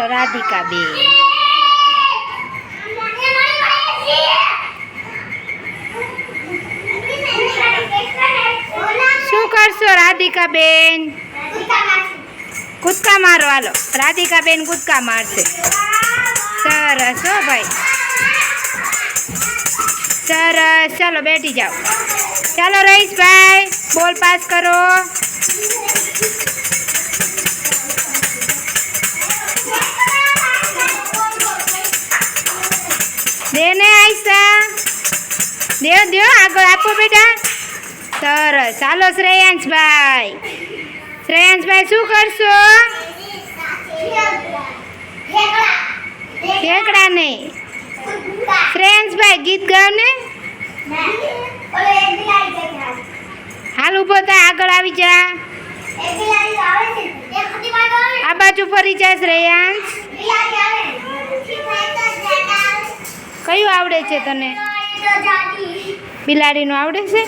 ચાલો રાધિકા બેન. શું કરશો રાધિકા બેન? કૂદકા મારો. હાલો રાધિકા બેન કૂદકા મારશે. સરસ હો ભાઈ, સરસ. ચાલો બેઠી જાઓ. ચાલો રહીશભાઈ બોલ પાસ કરો. દે ને આયશા, દે આગળ આપો બેટા. સરસ. ચાલો શ્રેયાંશભાઈ. શ્રેયાંશભાઈ શું કરશો? ઠેકડા નહીં. શ્રેયાંશભાઈ ગીત ગાવ ને. હાલ ઊભો થાય, આગળ આવી જા. આ બાજુ ફરી જા શ્રેયાંશ. કયું આવડે છે તને? બિલાડીનું આવડે છે?